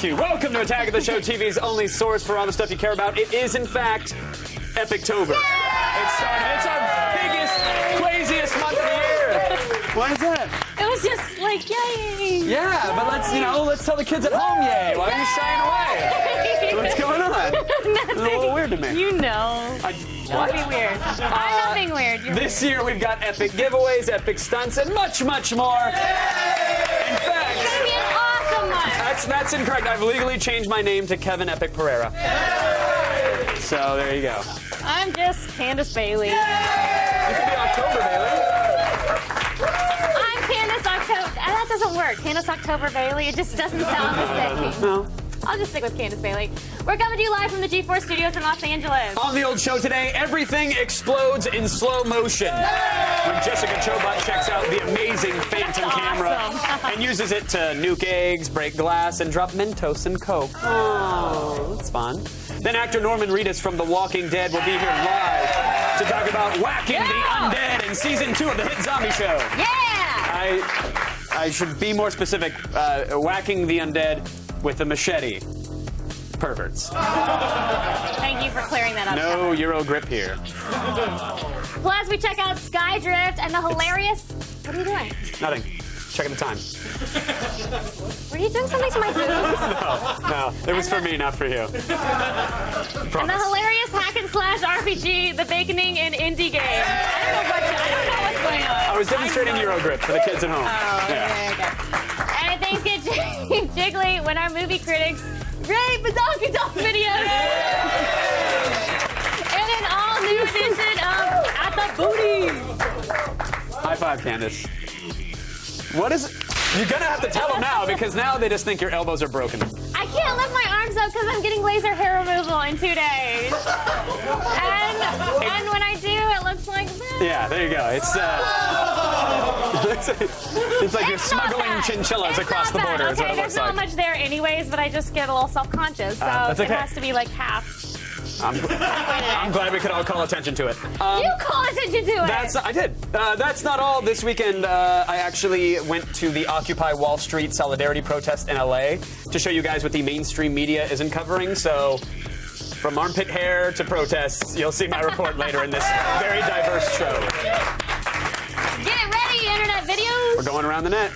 you. Welcome to Attack of the Show, TV's only source for all the stuff you care about. It is, in fact, Epictober. It started. It's our biggest, craziest month of the year. What is that? It was just like, yay. Yeah, but let's tell the kids at home, yay. Why are you shying away? What's going on? Nothing. It's a little weird to me. You know. Don't be weird. I'm not being weird. You're This year we've got epic giveaways, epic stunts, and much, much more. In fact, It's gonna be an awesome month. that's incorrect. I've legally changed my name to Kevin Epic Pereira. So there you go. I'm just Candace Bailey. You could be October, Bailey. I'm Candace October. That doesn't work. Candace October Bailey. It just doesn't sound the same. No. I'll just stick with Candace Bailey. We're coming to you live from the G4 studios in Los Angeles. On the old show today, everything explodes in slow motion. When Jessica Chobot checks out the amazing Phantom camera awesome. and uses it to nuke eggs, break glass, and drop Mentos and Coke. Oh, that's fun. Then actor Norman Reedus from The Walking Dead will be here live to talk about whacking the undead in season 2 of the hit zombie show. Yeah! I should be more specific. Whacking the undead with a machete. Perverts. Thank you for clearing that up. No Euro grip here. Plus, we check out Skydrift and the hilarious... What are you doing? Nothing. Checking the time. Were you doing something to my TV? No, it was for me, not for you. And the hilarious hack and slash RPG, the baconing and indie game. I don't know what's going on. I was demonstrating Euro grip for the kids at home. Oh, Yeah. And things get jiggly when our movie critics rate the Donkey Dog videos. And an all-new edition of At the Booties. High five, Candace. What is it? You're gonna have to tell them now because now they just think your elbows are broken. I can't lift my arms up because I'm getting laser hair removal in 2 days. And when I do, it looks like this. Yeah, there you go. It's like you're It's not smuggling bad. chinchillas It's across the not bad, border is what okay? it looks There's like. not much there anyways, but I just get a little self-conscious, so that's okay. it has to be like half. I'm glad we could all call attention to it. You call attention to it! I did. That's not all. This weekend, I actually went to the Occupy Wall Street solidarity protest in LA to show you guys what the mainstream media isn't covering. So, from armpit hair to protests, you'll see my report later in this very diverse show. Get ready, internet videos! We're going around the net.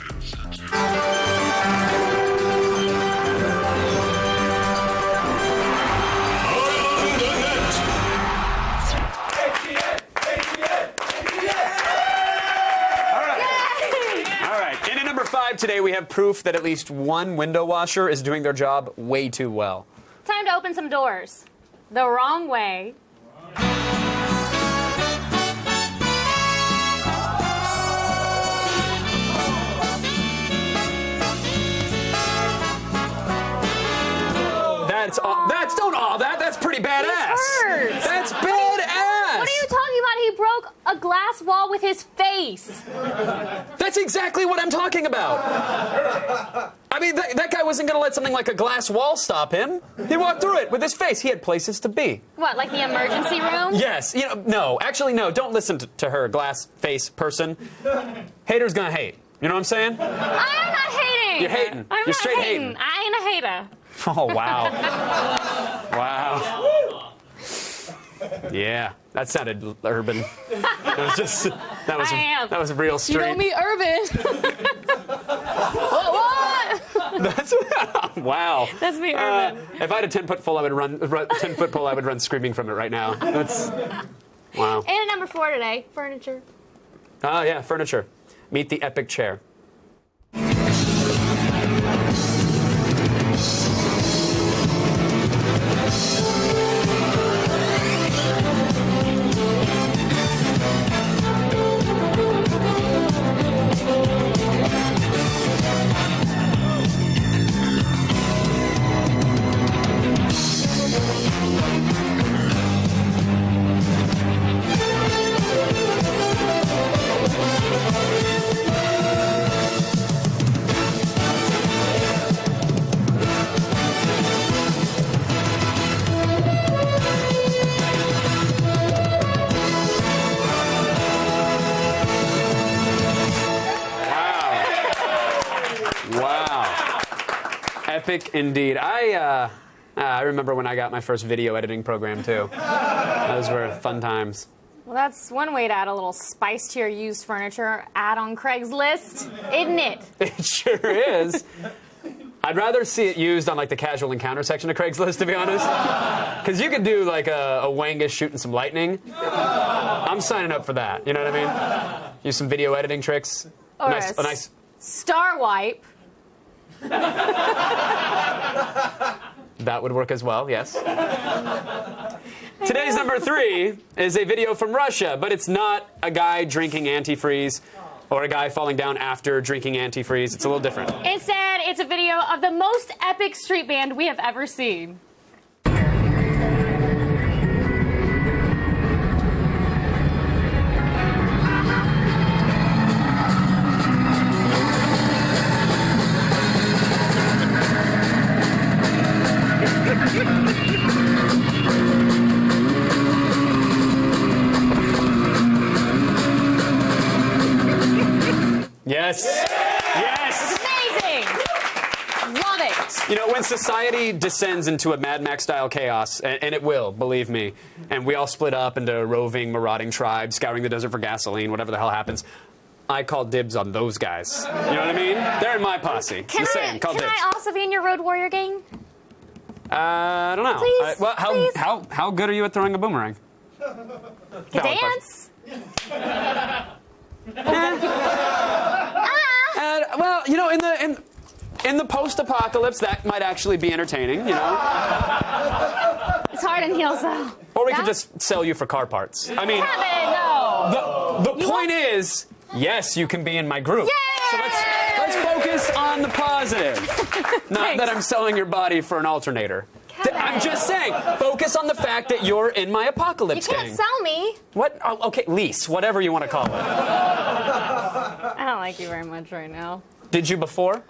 Number 5 today, we have proof that at least one window washer is doing their job way too well. Time to open some doors. The wrong way. That's pretty badass. Hurts. That's badass. What are you talking about? He broke a glass wall with his face. That's exactly what I'm talking about. I mean, that guy wasn't going to let something like a glass wall stop him. He walked through it with his face. He had places to be. What, like the emergency room? Yes. No. Actually, no. Don't listen to her, glass face person. Haters gonna hate. You know what I'm saying? I'm not hating. You're hating. I'm You're not straight hating. hating. I ain't a hater. Oh, wow. Wow. Yeah, that sounded urban. That was real street. You know me, urban. What? That's wow. That's me, urban. If I had a 10-foot pole, I would run 10-foot pole. I would run screaming from it right now. That's wow. And number 4 today, furniture. Oh yeah, furniture. Meet the epic chair. Epic indeed. I remember when I got my first video editing program, too. Those were fun times. Well, that's one way to add a little spice to your used furniture ad on Craigslist, isn't it? It sure is. I'd rather see it used on like the casual encounter section of Craigslist, to be honest. Because you could do like a Wangus shooting some lightning. I'm signing up for that. You know what I mean? Use some video editing tricks. Or A nice star wipe. That would work as well, yes. Today's number 3 is a video from Russia, but it's not a guy drinking antifreeze or a guy falling down after drinking antifreeze. It's a little different. Instead, it's a video of the most epic street band we have ever seen. Yes. Yes. Amazing. Love it. You know, when society descends into a Mad Max-style chaos, and it will, believe me, and we all split up into roving, marauding tribes, scouring the desert for gasoline, whatever the hell happens, I call dibs on those guys. You know what I mean? They're in my posse. Can I also be in your Road Warrior gang? I don't know. Please, please. How good are you at throwing a boomerang? Dance? Well, you know, in the post-apocalypse, that might actually be entertaining, you know? It's hard in heels, though. Or we could just sell you for car parts. I mean, Kevin, no. the point is, yes, you can be in my group. Yay! So let's focus on the positive. Not that I'm selling your body for an alternator. I'm just saying, focus on the fact that you're in my apocalypse You can't gang. sell me. What? Oh, okay, lease, whatever you want to call it. I don't like you very much right now. Did you before?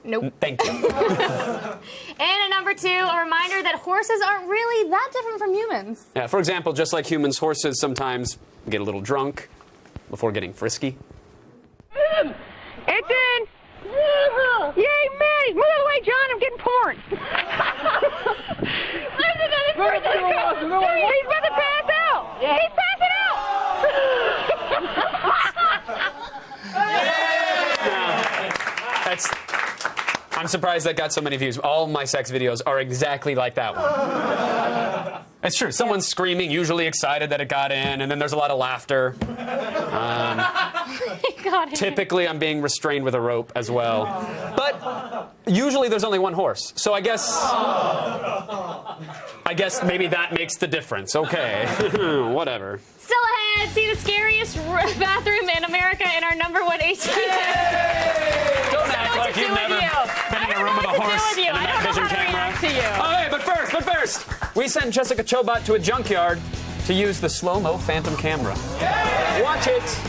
Nope. Thank you. And at number 2, a reminder that horses aren't really that different from humans. Yeah, for example, just like humans, horses sometimes get a little drunk before getting frisky. It's in. Yay, Maddie! Move out of the way, John. I'm getting porn. Listen to this. He's about to pass out. He's passing out. I'm surprised that got so many views. All my sex videos are exactly like that one. It's true. Someone's screaming, usually excited that it got in, and then there's a lot of laughter. Typically, I'm being restrained with a rope as well. But usually there's only one horse. So I guess maybe that makes the difference. Okay. Whatever. Still ahead, see the scariest bathroom in America in our number 1 HD. Don't act like you've never been in a room with a horse and a night vision camera. Okay, but first, we sent Jessica Chobot to a junkyard to use the slow-mo Phantom camera. Watch it.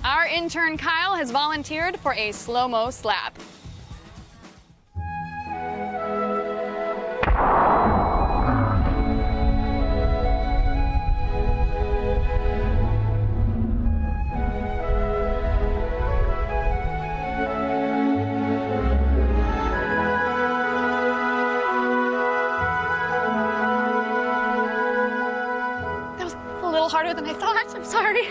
Our intern Kyle has volunteered for a slow-mo slap. That was a little harder than I thought. I'm sorry.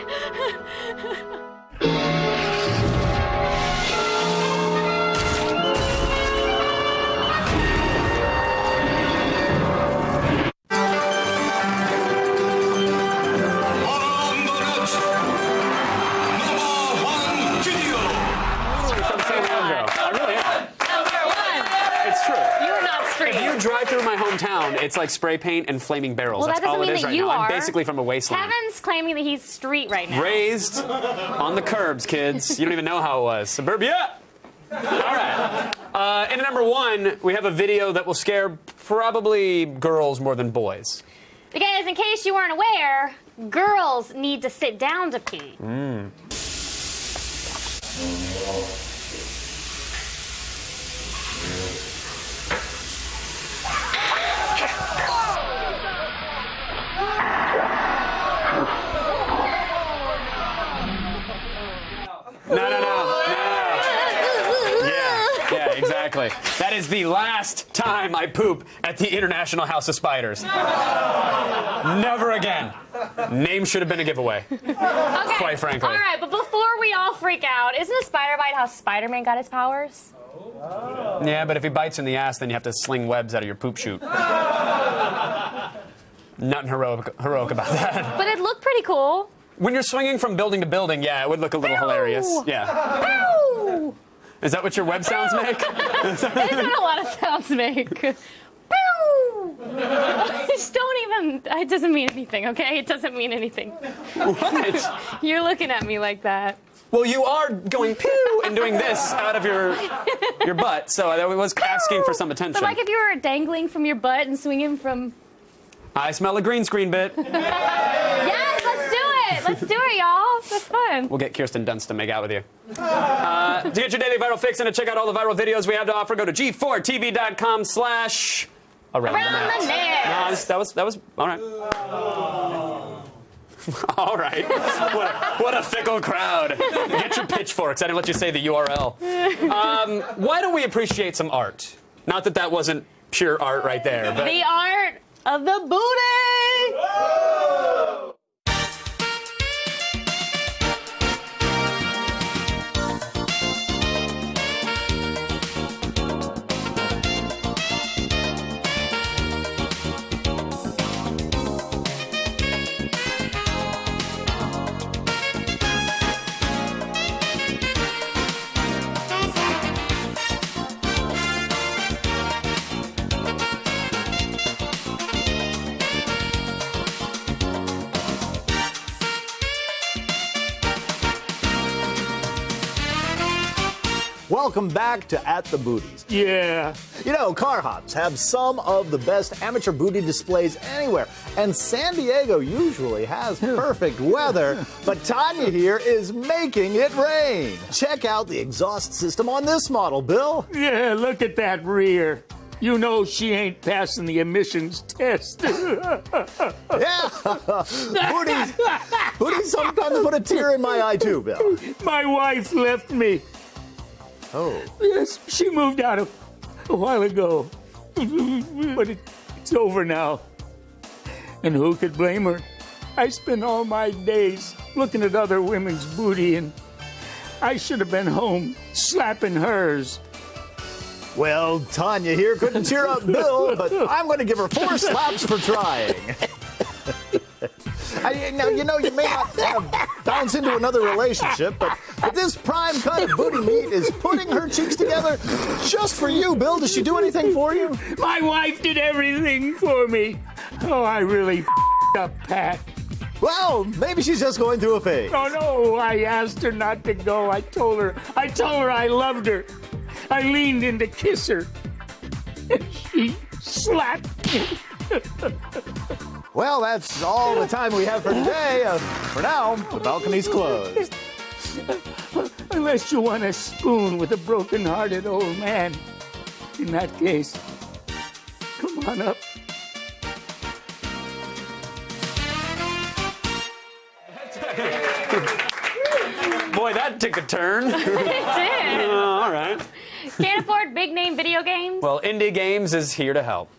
Drive through my hometown, it's like spray paint and flaming barrels. Well, That's that doesn't all it mean is that right you now. are. I'm basically from a wasteland. Kevin's claiming that he's street right now. Raised on the curbs, kids. You don't even know how it was. Suburbia! All right. And at number 1, we have a video that will scare probably girls more than boys. Because in case you weren't aware, girls need to sit down to pee. No. Yeah, exactly. That is the last time I poop at the International House of Spiders. Never again. Name should have been a giveaway. Okay. Quite frankly. All right, but before we all freak out, isn't a spider bite how Spider-Man got his powers? Yeah, but if he bites in the ass, then you have to sling webs out of your poop chute. Nothing heroic about that. But it looked pretty cool. When you're swinging from building to building, yeah, it would look a little hilarious. Yeah. Pew! Is that what your web sounds make? That's what a lot of sounds make. Pew! Just don't even. It doesn't mean anything, okay? It doesn't mean anything. What? You're looking at me like that. Well, you are going pew and doing this out of your butt, so I was asking for some attention. But like if you were dangling from your butt and swinging from. I smell a green screen bit. Yes, let's do it. Let's do it, y'all. That's fun. We'll get Kirsten Dunst to make out with you. To get your daily viral fix and to check out all the viral videos we have to offer, go to g4tv.com/around Around the net. No, that was all right. All right. What a fickle crowd. Get your pitchforks. I didn't let you say the URL. Why don't we appreciate some art? Not that that wasn't pure art right there, but The art of the booty. Welcome back to At the Booties. Yeah. You know, car hops have some of the best amateur booty displays anywhere, and San Diego usually has perfect weather, but Tanya here is making it rain. Check out the exhaust system on this model, Bill. Yeah, look at that rear. You know she ain't passing the emissions test. Yeah. Booties sometimes put a tear in my eye too, Bill. My wife left me. Oh. Yes, she moved out a while ago. But it's over now. And who could blame her? I spend all my days looking at other women's booty, and I should have been home slapping hers. Well, Tanya here couldn't cheer up Bill, but I'm going to give her 4 slaps for trying. Now, you know, you may not bounce into another relationship, but this prime cut of booty meat is putting her cheeks together just for you, Bill. Does she do anything for you? My wife did everything for me. Oh, I really up, Pat. Well, maybe she's just going through a phase. Oh, no, I asked her not to go. I told her I loved her. I leaned in to kiss her, and she slapped me. Well, that's all the time we have for today. For now, the balcony's closed. Unless you want a spoon with a broken-hearted old man. In that case, come on up. boy, that took a turn. It did. All right. Can't afford big name video games? Well, Indie Games is here to help.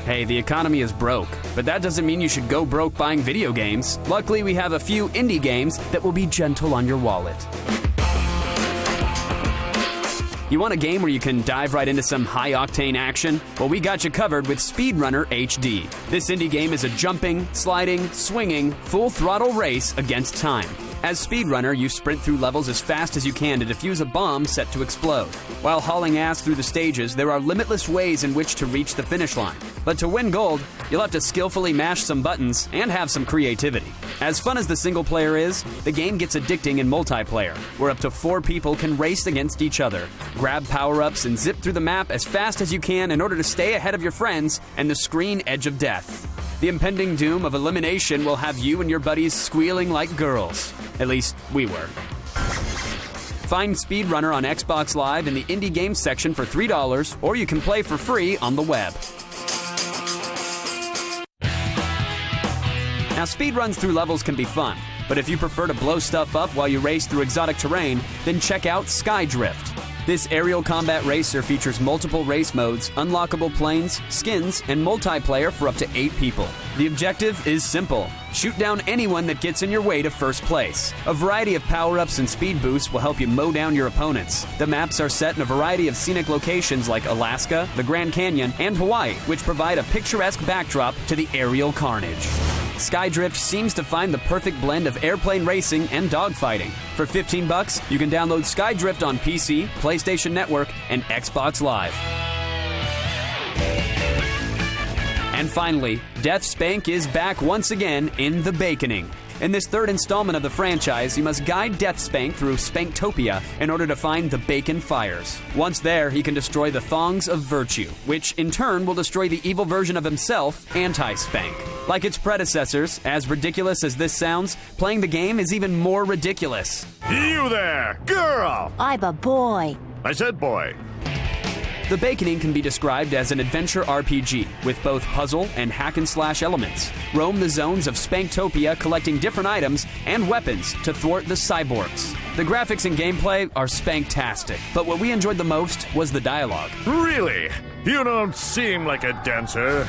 Hey, the economy is broke, but that doesn't mean you should go broke buying video games. Luckily, we have a few indie games that will be gentle on your wallet. You want a game where you can dive right into some high-octane action? Well, we got you covered with Speedrunner HD. This indie game is a jumping, sliding, swinging, full-throttle race against time. As Speedrunner, you sprint through levels as fast as you can to defuse a bomb set to explode. While hauling ass through the stages, there are limitless ways in which to reach the finish line. But to win gold, you'll have to skillfully mash some buttons and have some creativity. As fun as the single player is, the game gets addicting in multiplayer, where up to 4 people can race against each other, grab power-ups, and zip through the map as fast as you can in order to stay ahead of your friends and the screen edge of death. The impending doom of elimination will have you and your buddies squealing like girls. At least, we were. Find Speedrunner on Xbox Live in the Indie Games section for $3, or you can play for free on the web. Now, speed runs through levels can be fun, but if you prefer to blow stuff up while you race through exotic terrain, then check out Skydrift. This aerial combat racer features multiple race modes, unlockable planes, skins, and multiplayer for up to 8 people. The objective is simple. Shoot down anyone that gets in your way to first place. A variety of power-ups and speed boosts will help you mow down your opponents. The maps are set in a variety of scenic locations like Alaska, the Grand Canyon, and Hawaii, which provide a picturesque backdrop to the aerial carnage. Skydrift seems to find the perfect blend of airplane racing and dogfighting. For $15, you can download Skydrift on PC, PlayStation Network, and Xbox Live. And finally, Death Spank is back once again in The Baconing. In this third installment of the franchise, you must guide Death Spank through Spanktopia in order to find the Bacon Fires. Once there, he can destroy the Thongs of Virtue, which in turn will destroy the evil version of himself, Anti-Spank. Like its predecessors, as ridiculous as this sounds, playing the game is even more ridiculous. You there, girl! I'm a boy. I said boy. The Baconing can be described as an adventure RPG with both puzzle and hack-and-slash elements. Roam the zones of Spanktopia collecting different items and weapons to thwart the cyborgs. The graphics and gameplay are spanktastic, but what we enjoyed the most was the dialogue. Really? You don't seem like a dancer.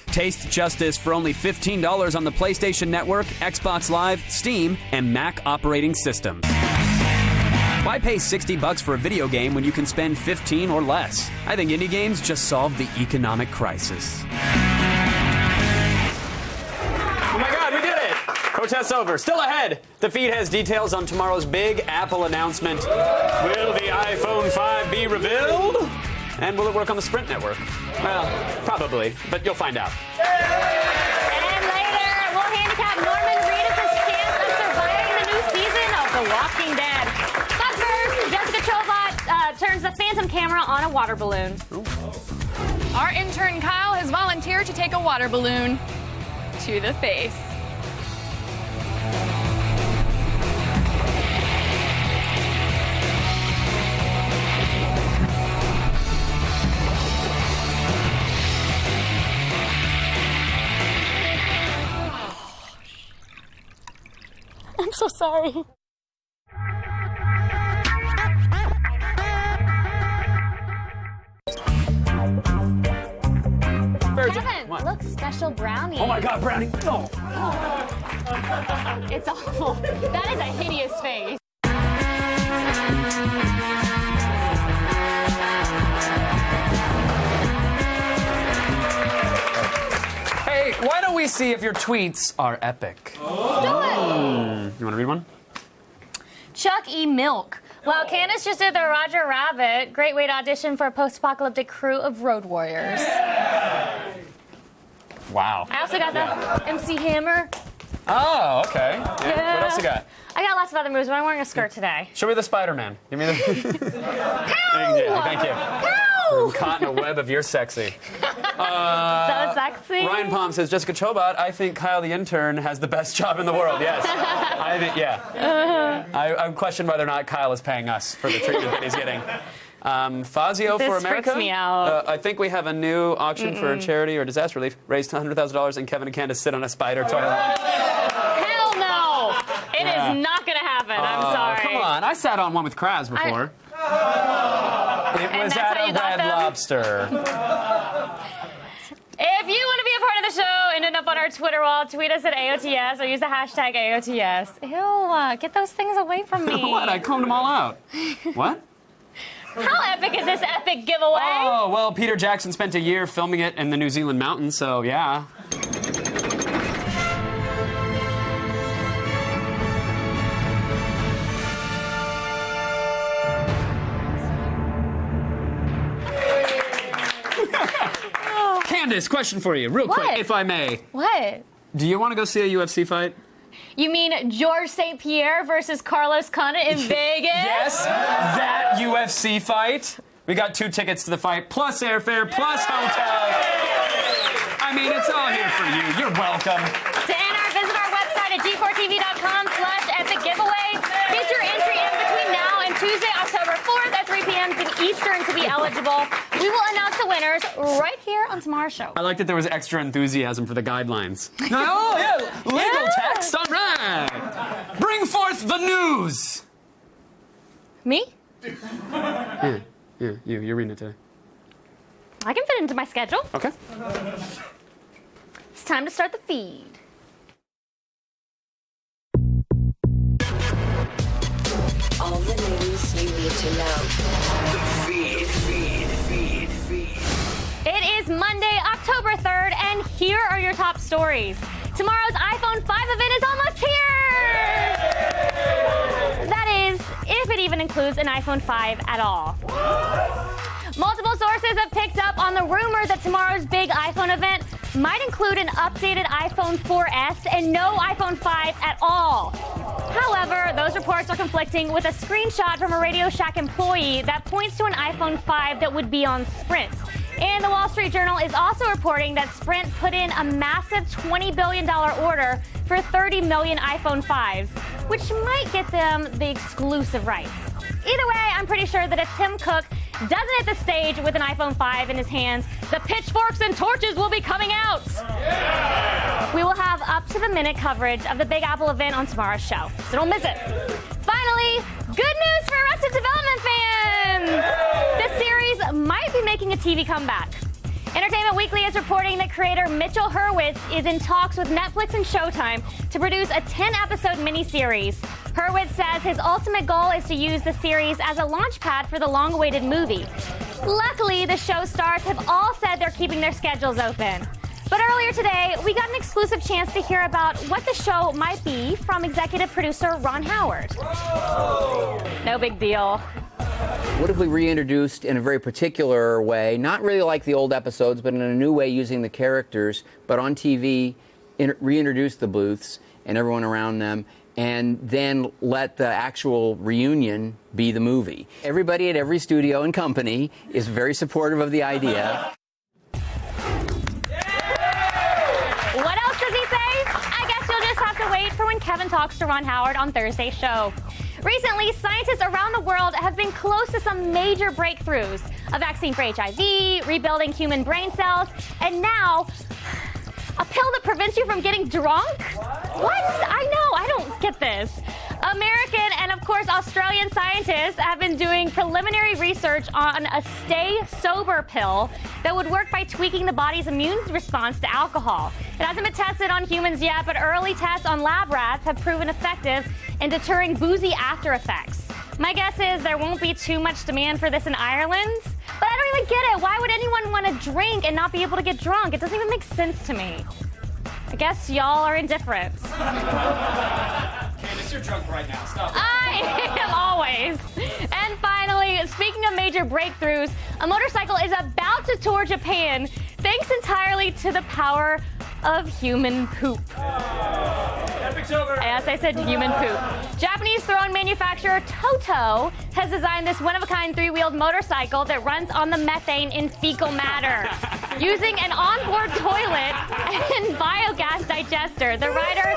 Taste Justice for only $15 on the PlayStation Network, Xbox Live, Steam, and Mac operating systems. Why pay $60 for a video game when you can spend $15 or less? I think indie games just solved the economic crisis. Oh my God, we did it! Protest's over. Still ahead, the feed has details on tomorrow's big Apple announcement. Will the iPhone 5 be revealed? And will it work on the Sprint network? Well, probably, but you'll find out. And later, we'll handicap Norman Reedus' chance of surviving the new season of The Walking Dead. But first, Jessica Chobot turns the Phantom camera on a water balloon. Our intern Kyle has volunteered to take a water balloon to the face. I'm so sorry. Kevin, look, special brownie. Oh my God, Brownie! No! It's awful. That is a hideous face. Hey, why don't we see if your tweets are epic? Do it. You want to read one? Chuck E. Milk. Wow, Candace just did the Roger Rabbit. Great way to audition for a post-apocalyptic crew of road warriors. Wow. I also got the MC Hammer. Oh, okay. Yeah. What else you got? I got lots of other moves, but I'm wearing a skirt today. Show me the Spider-Man. Give me the... Ow! Thank you. Ow! I'm caught in a web of you're sexy. So sexy. Ryan Palm says, Jessica Chobot, I think Kyle the intern has the best job in the world. Yes. I think, yeah. I question whether or not Kyle is paying us for the treatment that he's getting. Fazio This for America. freaks me out. I think we have a new auction for charity or disaster relief. Raised $100,000 and Kevin and Candace sit on a spider toilet. Hell no! It is not going to happen. I'm sorry. Come on. I sat on one with crabs before. It was that's at how a you got Red them? Lobster. If you want to be a part of the show and end up on our Twitter wall, tweet us at AOTS or use the hashtag AOTS. Ew, get those things away from me. What? I combed them all out. What? How epic is this epic giveaway? Oh, well, Peter Jackson spent a year filming it in the New Zealand mountains, so yeah. Candace, question for you, real quick, What? if I may. What? Do you want to go see a UFC fight? You mean George St. Pierre versus Carlos Condit in Vegas? Yes, that UFC fight. We got 2 tickets to the fight, plus airfare, plus hotel. I mean, it's all here for you. You're welcome. To enter, visit our website at g4tv.com/epic giveaway. Get your entry in between now and Tuesday, October 4th at 3 p.m. Eastern to be eligible. We will announce the winners right here on tomorrow's show. I like that there was extra enthusiasm for the guidelines. Oh, yeah, legal text, all right. Bring forth the news. Me? Yeah, you're reading it today. I can fit it into my schedule. Okay. It's time to start the feed. All the news you need to know. The feed. It is Monday, October 3rd, and here are your top stories. Tomorrow's iPhone 5 event is almost here! That is, if it even includes an iPhone 5 at all. Multiple sources have picked up on the rumor that tomorrow's big iPhone event might include an updated iPhone 4S and no iPhone 5 at all. However, those reports are conflicting with a screenshot from a Radio Shack employee that points to an iPhone 5 that would be on Sprint. And the Wall Street Journal is also reporting that Sprint put in a massive $20 billion order for 30 million iPhone 5s, which might get them the exclusive rights. Either way, I'm pretty sure that if Tim Cook doesn't hit the stage with an iPhone 5 in his hands, the pitchforks and torches will be coming out. Yeah! We will have up-to-the-minute coverage of the Big Apple event on tomorrow's show, so don't miss it. Finally, good news for Arrested Development fans! This series might be making a TV comeback. Entertainment Weekly is reporting that creator Mitchell Hurwitz is in talks with Netflix and Showtime to produce a 10-episode miniseries. Hurwitz says his ultimate goal is to use the series as a launchpad for the long-awaited movie. Luckily, the show stars have all said they're keeping their schedules open. But earlier today, we got an exclusive chance to hear about what the show might be from executive producer Ron Howard. Whoa. No big deal. What if we reintroduced in a very particular way, not really like the old episodes, but in a new way using the characters, but on TV, reintroduce the Bluths and everyone around them, and then let the actual reunion be the movie. Everybody at every studio and company is very supportive of the idea. What else does he say? I guess you'll just have to wait for when Kevin talks to Ron Howard on Thursday's show. Recently, scientists around the world have been close to some major breakthroughs. A vaccine for HIV, rebuilding human brain cells, and now a pill that prevents you from getting drunk? What? I know, I don't get this. American and, of course, Australian scientists have been doing preliminary research on a stay sober pill that would work by tweaking the body's immune response to alcohol. It hasn't been tested on humans yet, but early tests on lab rats have proven effective in deterring boozy after effects. My guess is there won't be too much demand for this in Ireland, but I don't even get it. Why would anyone want to drink and not be able to get drunk? It doesn't even make sense to me. I guess y'all are indifferent. Candace, you're drunk right now. Stop it. I am always. And finally, speaking of major breakthroughs, a motorcycle is about to tour Japan thanks entirely to the power of human poop. Yes, I said human poop. Japanese throne manufacturer Toto has designed this one-of-a-kind three-wheeled motorcycle that runs on the methane in fecal matter. Using an onboard toilet and biogas digester, the rider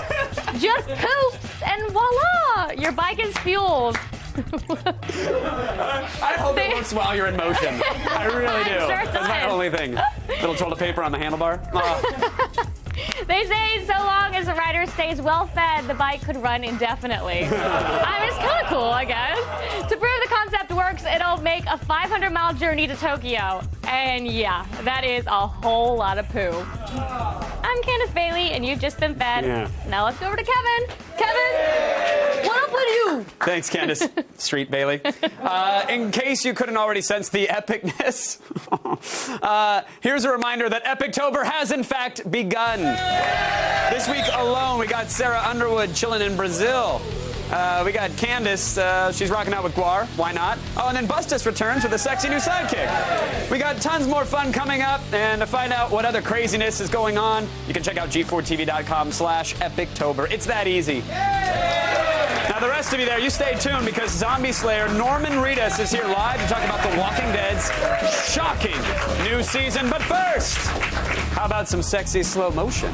just poops and voila, your bike is fueled. I hope it works while you're in motion. I really do. Sure That's my only thing. Little toilet paper on the handlebar. They say so long as the rider stays well fed, the bike could run indefinitely. I mean, it's kind of cool, I guess. To prove the concept works, it'll make a 500-mile journey to Tokyo. And yeah, that is a whole lot of poo. I'm Candace Bailey, and you've just been fed. Yeah. Now let's go over to Kevin. Kevin, what up with you? Thanks, Candace. Street Bailey. In case you couldn't already sense the epicness, here's a reminder that Epictober has, in fact, begun. This week alone, we got Sarah Underwood chilling in Brazil. We got Candace, she's rocking out with Guar, why not? Oh, and then Bustus returns with a sexy new sidekick. We got tons more fun coming up, and to find out what other craziness is going on, you can check out g4tv.com/Epictober. It's that easy. Now, the rest of you there, you stay tuned because Zombie Slayer Norman Reedus is here live to talk about The Walking Dead's shocking new season. But first, how about some sexy slow motion?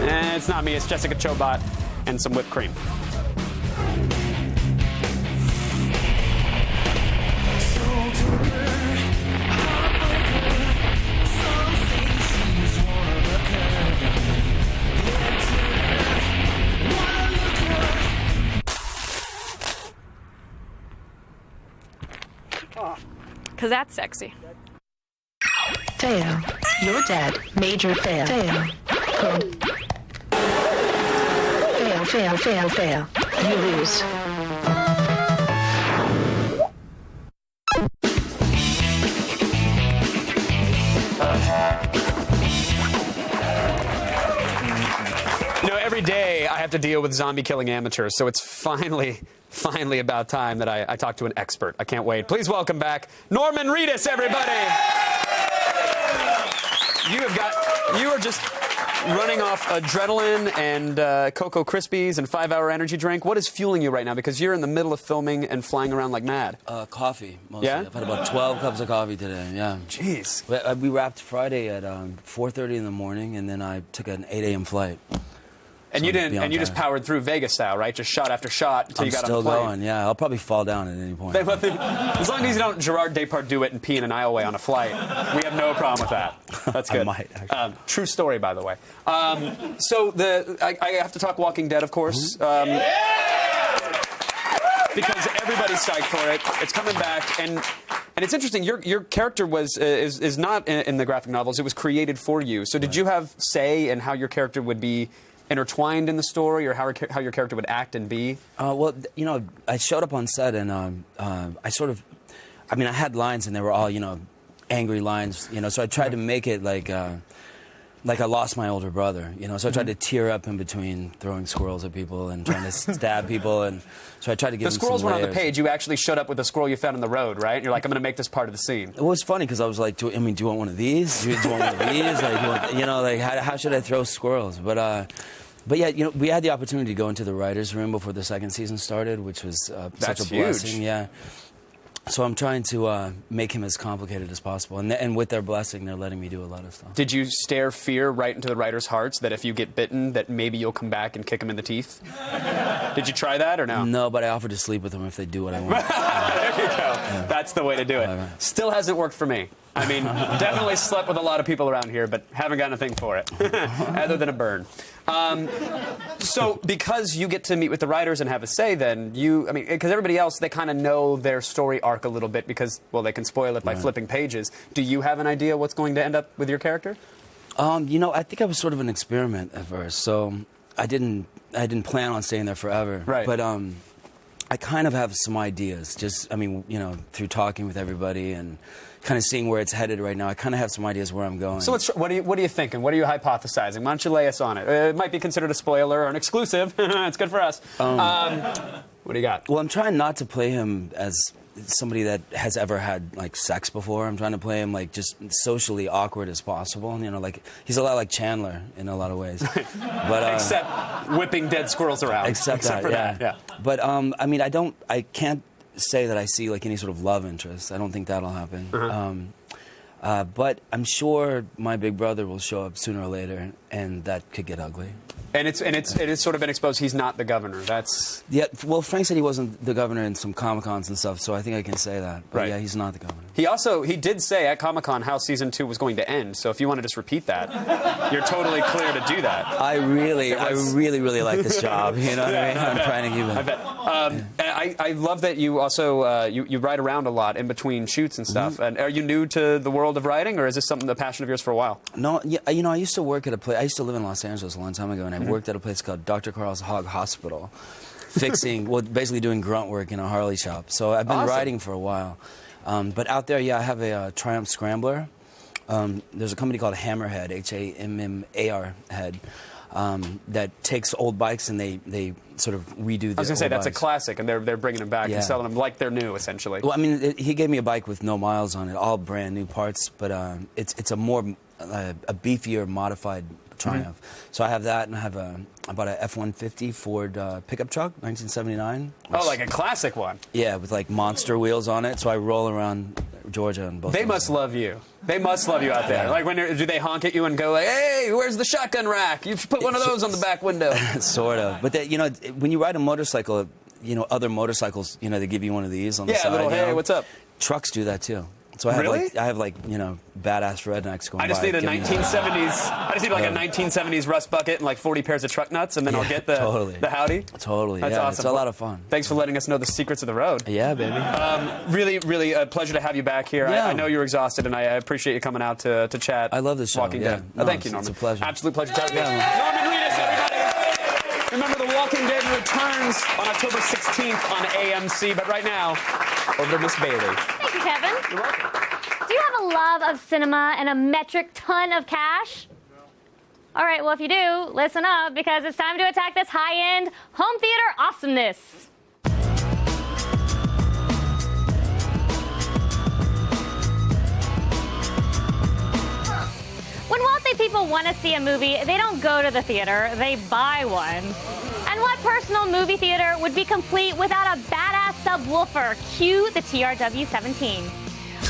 And it's not me, it's Jessica Chobot and some whipped cream. because that's sexy. Fail. You're dead. Major fail. Fail. Fail, fail, fail, fail. You lose. You know, every day I have to deal with zombie-killing amateurs, so it's finally about time that I talk to an expert. I can't wait. Please welcome back Norman Reedus, everybody. You are just running off adrenaline and Cocoa Krispies and 5-hour energy drink. What is fueling you right now? Because you're in the middle of filming and flying around like mad. Coffee, mostly. Yeah? I've had about 12 cups of coffee today, yeah. Jeez. We wrapped Friday at 4:30 in the morning, and then I took an 8 a.m. flight. And you didn't, and you just powered through Vegas style, right? Just shot after shot until you got on the plane. I'm still going, yeah. I'll probably fall down at any point. As long as you don't Gerard Depardieu it and pee in an aisleway on a flight, we have no problem with that. That's good. I might, actually. True story, by the way. So I have to talk Walking Dead, of course. Because everybody's psyched for it. It's coming back, and it's interesting. Your character is not in the graphic novels. It was created for you. So did you have say in how your character would be intertwined in the story, or how your character would act and be? Well, you know, I showed up on set, and I had lines, and they were all, you know, angry lines, you know. So I tried to make it like I lost my older brother, you know. So I tried to tear up in between throwing squirrels at people and trying to stab people, and so I tried to give the them squirrels some weren't on layers. the page. You actually showed up with a squirrel you found on the road, right? And you're like, I'm going to make this part of the scene. It was funny because I was like, do you want one of these? Do you want one of these? Like, how should I throw squirrels? But yeah, you know, we had the opportunity to go into the writers' room before the second season started, which was such a blessing. Huge. Yeah. So I'm trying to make him as complicated as possible, and with their blessing, they're letting me do a lot of stuff. Did you stare fear right into the writers' hearts that if you get bitten, that maybe you'll come back and kick them in the teeth? Did you try that or no? No, but I offered to sleep with them if they do what I want. There you go. Yeah. That's the way to do it. Still hasn't worked for me. I mean, definitely slept with a lot of people around here, but haven't gotten a thing for it, other than a burn. So because you get to meet with the writers and have a say, then because everybody else, they kind of know their story arc a little bit because, well, they can spoil it by flipping pages. Do you have an idea what's going to end up with your character? You know, I think I was sort of an experiment at first, so I didn't plan on staying there forever. Right. But I kind of have some ideas. Through talking with everybody and kind of seeing where it's headed right now, I kind of have some ideas where I'm going. So what are you thinking? What are you hypothesizing? Why don't you lay us on it? It might be considered a spoiler or an exclusive. It's good for us. What do you got? Well, I'm trying not to play him as somebody that has ever had like sex before. I'm trying to play him like just socially awkward as possible. You know, like he's a lot like Chandler in a lot of ways. But except whipping dead squirrels around. Except for that, yeah. But I can't say that I see like any sort of love interest. I don't think that'll happen. But I'm sure my big brother will show up sooner or later, and that could get ugly. And it is sort of been exposed he's not the governor. That's well, Frank said he wasn't the governor in some Comic-Cons and stuff, so I think I can say that. But right. Yeah, he's not the governor. He did say at Comic-Con how season 2 was going to end. So if you want to just repeat that, you're totally clear to do that. I really like this job. You know what I mean? I'm trying to keep it. I bet. I love that you also you ride around a lot in between shoots and stuff. And are you new to the world of writing, or is this a passion of yours for a while? No, yeah, you know, I used to work at a place. I used to live in Los Angeles a long time ago, and I worked at a place called Dr. Carl's Hog Hospital, basically doing grunt work in a Harley shop. So I've been writing for a while. But out there, I have a Triumph Scrambler. There's a company called Hammerhead, Hammar Head, that takes old bikes and they sort of redo the. I was going to say that's a classic, and they're bringing them back and selling them like they're new, essentially. Well, I mean, he gave me a bike with no miles on it, all brand new parts, but it's a more a beefier, modified Triumph. So I have that, and I have about a F-150 Ford pickup truck, 1979. Oh, like a classic one. Yeah, with like monster wheels on it. So I roll around Georgia and both. They must love you. They must love you out there. Yeah. Like do they honk at you and go like, "Hey, where's the shotgun rack? You should put one of those on the back window." Sort of. But you know, when you ride a motorcycle, you know, other motorcycles, you know, they give you one of these on the side. Yeah, little hey, what's up? Trucks do that too. So I have Really? I have badass rednecks going by. I just need a giving me 1970s. I just need like a 1970s rust bucket and like 40 pairs of truck nuts, and then I'll get the howdy. Totally. That's yeah, awesome. It's a lot of fun. Thanks for letting us know the secrets of the road. Yeah, baby. Really, really a pleasure to have you back here. Yeah. I know you're exhausted, and I appreciate you coming out to chat. I love this show. Walking yeah. Dead. No, Thank you, Norman. It's a pleasure. Absolute pleasure. Norman Yeah. Reedus, everybody. Remember, The Walking Dead returns on October 16th on AMC. But right now, over to Miss Bailey. Thank you, Kevin. You're welcome. Do you have a love of cinema and a metric ton of cash? All right, well, if you do, listen up, because it's time to attack this high-end home theater awesomeness. When wealthy people want to see a movie, they don't go to the theater, they buy one. And what personal movie theater would be complete without a badass subwoofer? Cue the TRW-17.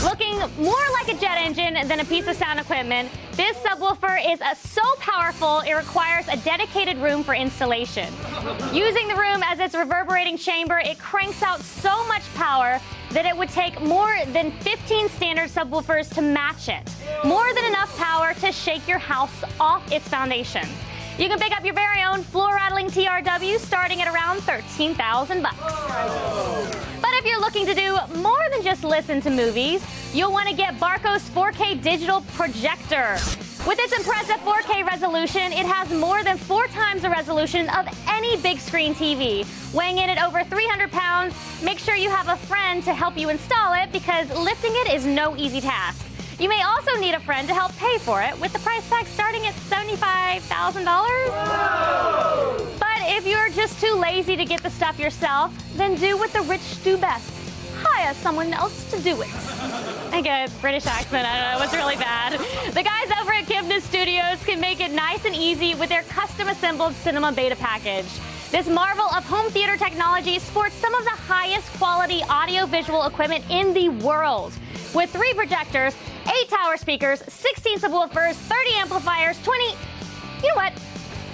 Looking more like a jet engine than a piece of sound equipment, this subwoofer is so powerful it requires a dedicated room for installation. Using the room as its reverberating chamber, it cranks out so much power that it would take more than 15 standard subwoofers to match it. More than enough power to shake your house off its foundation. You can pick up your very own floor-rattling TRW starting at around $13,000. But if you're looking to do more than just listen to movies, you'll want to get Barco's 4K digital projector. With its impressive 4K resolution, it has more than 4 times the resolution of any big screen TV. Weighing in at over 300 pounds, make sure you have a friend to help you install it, because lifting it is no easy task. You may also need a friend to help pay for it, with the price tag starting at $75,000. But if you're just too lazy to get the stuff yourself, then do what the rich do best. Hire someone else to do it. I get a British accent, I don't know, it was really bad. The guys over at Kipnis Studios can make it nice and easy with their custom-assembled cinema beta package. This marvel of home theater technology sports some of the highest quality audio-visual equipment in the world. With 3 projectors, 8 tower speakers, 16 subwoofers, 30 amplifiers, 20... You know what?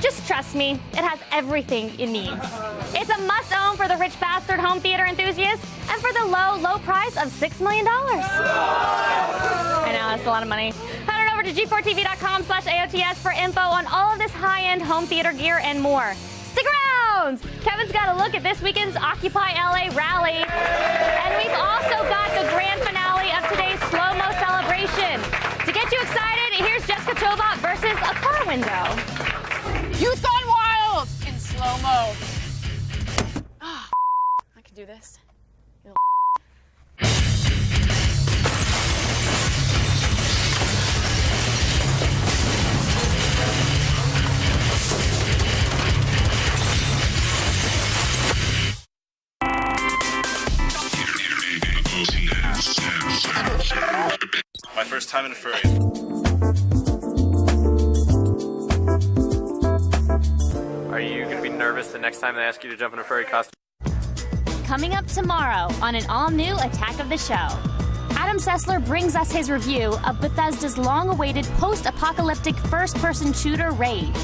Just trust me, it has everything it needs. It's a must-own for the rich bastard home theater enthusiast, and for the low, low price of $6 million. I know, that's a lot of money. Head on over to g4tv.com/AOTS for info on all of this high-end home theater gear and more. Stick around! Kevin's got a look at this weekend's Occupy LA rally. And we've also got the grand finale of today's slow-mo celebration. To get you excited, here's Jessica Chobot versus a car window. Youth Gone Wild in slow-mo. I can do this. My first time in a furry. Are you going to be nervous the next time they ask you to jump in a furry costume? Coming up tomorrow on an all-new Attack of the Show. Adam Sessler brings us his review of Bethesda's long-awaited post-apocalyptic first-person shooter Rage.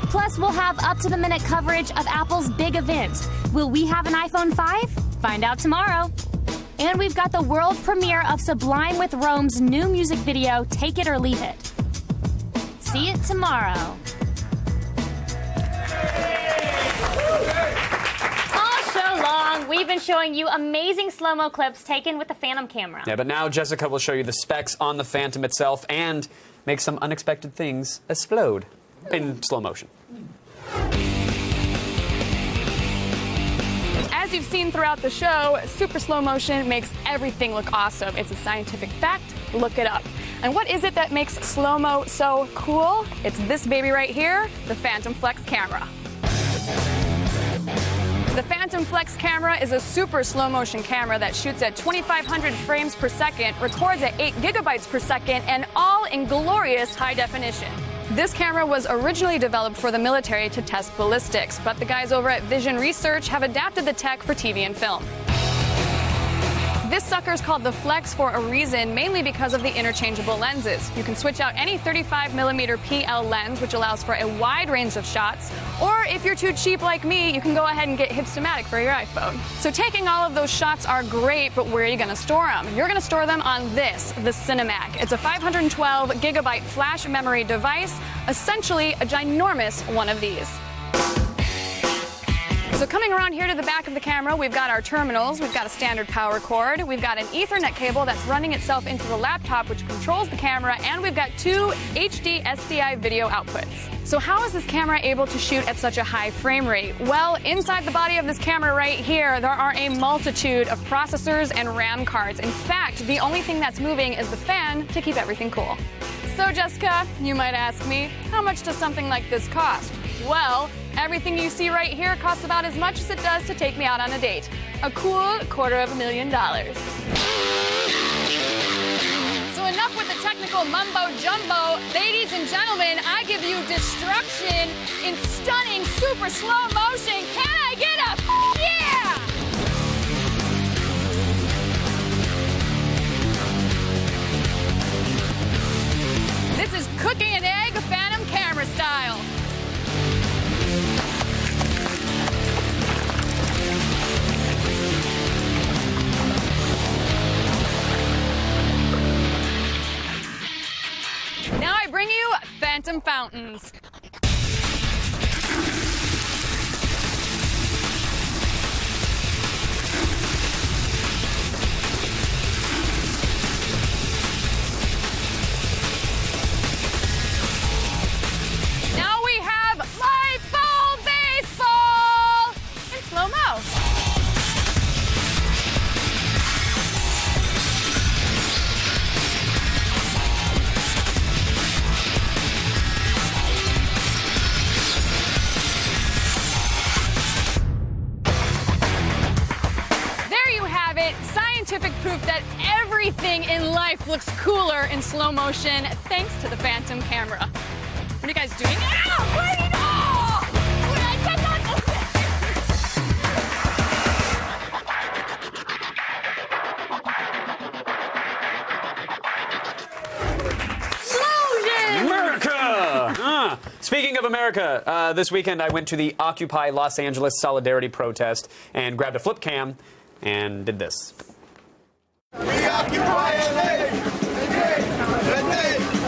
Plus, we'll have up-to-the-minute coverage of Apple's big event. Will we have an iPhone 5? Find out tomorrow. And we've got the world premiere of Sublime with Rome's new music video, Take It or Leave It. See it tomorrow. All show long, we've been showing you amazing slow-mo clips taken with the Phantom camera. Yeah, but now Jessica will show you the specs on the Phantom itself and make some unexpected things explode in slow motion. As you've seen throughout the show, super slow motion makes everything look awesome. It's a scientific fact. Look it up. And what is it that makes slow-mo so cool? It's this baby right here, the Phantom Flex camera. The Phantom Flex camera is a super slow-motion camera that shoots at 2,500 frames per second, records at 8 gigabytes per second, and all in glorious high definition. This camera was originally developed for the military to test ballistics, but the guys over at Vision Research have adapted the tech for TV and film. This sucker is called the Flex for a reason, mainly because of the interchangeable lenses. You can switch out any 35mm PL lens, which allows for a wide range of shots, or if you're too cheap like me, you can go ahead and get Hipstamatic for your iPhone. So taking all of those shots are great, but where are you going to store them? You're going to store them on this, the Cinemac. It's a 512GB flash memory device, essentially a ginormous one of these. So coming around here to the back of the camera, we've got our terminals, we've got a standard power cord, we've got an Ethernet cable that's running itself into the laptop, which controls the camera, and we've got 2 HD SDI video outputs. So how is this camera able to shoot at such a high frame rate? Well, inside the body of this camera right here, there are a multitude of processors and RAM cards. In fact, the only thing that's moving is the fan to keep everything cool. So Jessica, you might ask me, how much does something like this cost? Well, everything you see right here costs about as much as it does to take me out on a date. A cool $250,000. So enough with the technical mumbo jumbo. Ladies and gentlemen, I give you destruction in stunning, super slow motion. Can I get a yeah? This is cooking an egg Phantom camera style. Now I bring you Phantom fountains. Now we have live ball baseball in slow-mo. Scientific proof that everything in life looks cooler in slow motion thanks to the Phantom camera. What are you guys doing? Ow! Wait! Oh! Wait, I cannot America! Speaking of America, this weekend I went to the Occupy Los Angeles solidarity protest and grabbed a flip cam and did this. We occupy LA! Today!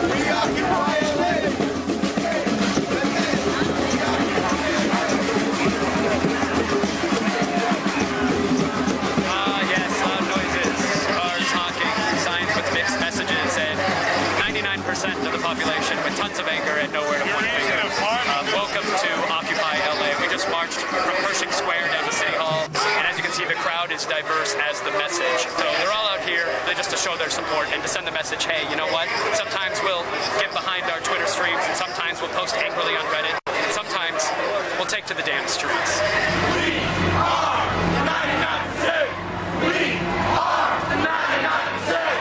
We occupy LA! Yes, loud noises, cars honking, signs with mixed messages, and 99% of the population with tons of anger and nowhere to point a finger. Welcome to Occupy LA. We just marched from Pershing Square down to City Hall, and as you can see, the crowd is diverse as the message. So they're all out here just to show their support and to send the message, hey, you know what? Sometimes we'll get behind our Twitter streams, and sometimes we'll post angrily on Reddit, and sometimes we'll take to the damn streets. We are the 99 Cent! We are the 99 Cent!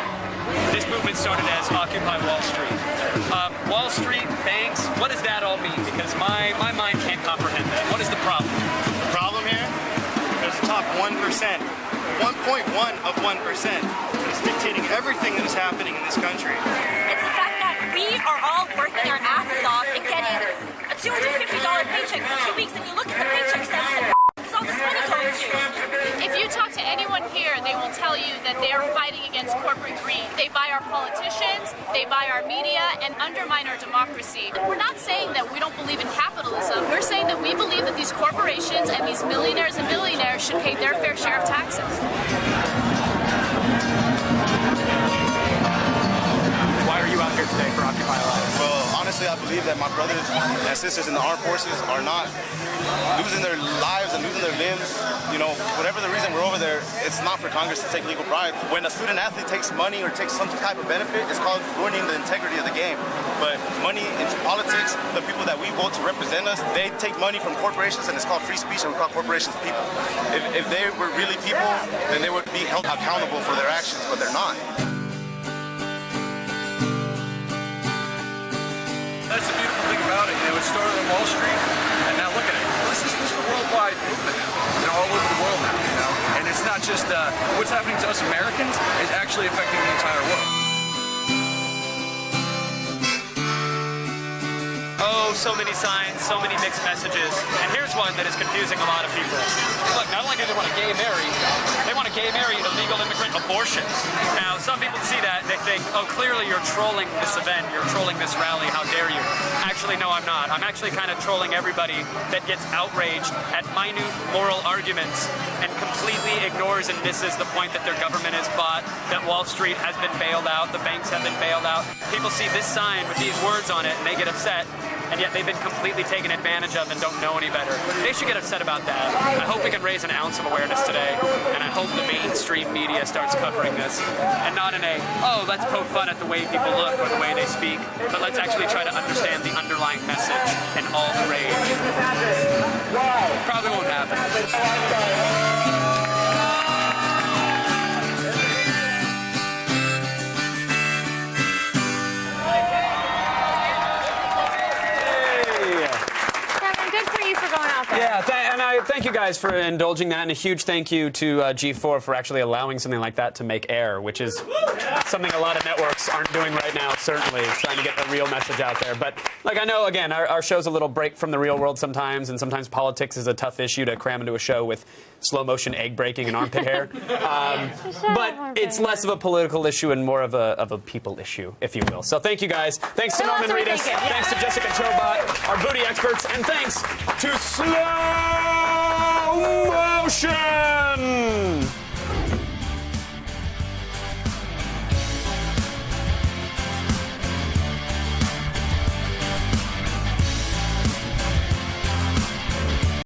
This movement started as Occupy Wall Street. Wall Street, banks, what does that all mean? Because my mind can't comprehend that. What is the problem? The problem here? There's the top 1%. 1.1 of 1% is dictating everything that is happening in this country. It's the fact that we are all working our asses off and getting a $250 paycheck for 2 weeks, and you look at the paycheck status, where's all this money going to? If you talk to anyone here, they will tell you that they are fighting against corporate greed. They buy our politicians, they buy our media, and undermine our democracy. We're not saying that we don't believe in capitalism. We're saying that we believe that these corporations and these millionaires and billionaires should pay their fair share of taxes. Why are you out here today for Occupy LA? Well, honestly, I believe that my brothers and sisters in the armed forces are not losing their lives and losing their limbs. You know, whatever the reason we're over there, it's not for Congress to take legal bribes. When a student athlete takes money or takes some type of benefit, it's called ruining the integrity of the game. But money into politics, the people that we vote to represent us, they take money from corporations, and it's called free speech, and we call corporations people. If they were really people, then they would be held accountable for their actions, but they're not. That's the beautiful thing about it. You know, it started on Wall Street, and now look at it. This is a worldwide movement now. You know, all over the world now. You know, and it's not just what's what's happening to us Americans is actually affecting the entire world. Oh, so many signs, so many mixed messages. And here's one that is confusing a lot of people. Look, not only do they want to gay marry, they want to gay marry illegal immigrant abortions. Now, some people see that, they think, oh, clearly you're trolling this event, you're trolling this rally, how dare you? Actually, no, I'm not. I'm actually kind of trolling everybody that gets outraged at minute moral arguments and completely ignores and misses the point that their government is bought, that Wall Street has been bailed out, the banks have been bailed out. People see this sign with these words on it and they get upset, and yet they've been completely taken advantage of and don't know any better. They should get upset about that. I hope we can raise an ounce of awareness today, and I hope the mainstream media starts covering this, and not in a, oh, let's poke fun at the way people look or the way they speak, but let's actually try to understand the underlying message and all the rage. Probably won't happen. Yeah, and I thank you guys for indulging that, and a huge thank you to G4 for actually allowing something like that to make air, which is something a lot of networks aren't doing right now, certainly, trying to get the real message out there. But, like, I know, again, our show's a little break from the real world sometimes, and sometimes politics is a tough issue to cram into a show with slow-motion egg breaking and armpit hair. But it's less of a political issue and more of a people issue, if you will. So thank you, guys. Thanks to Norman Reedus. Thanks to Jessica Chobot, our booty experts. And thanks to Slow Motion!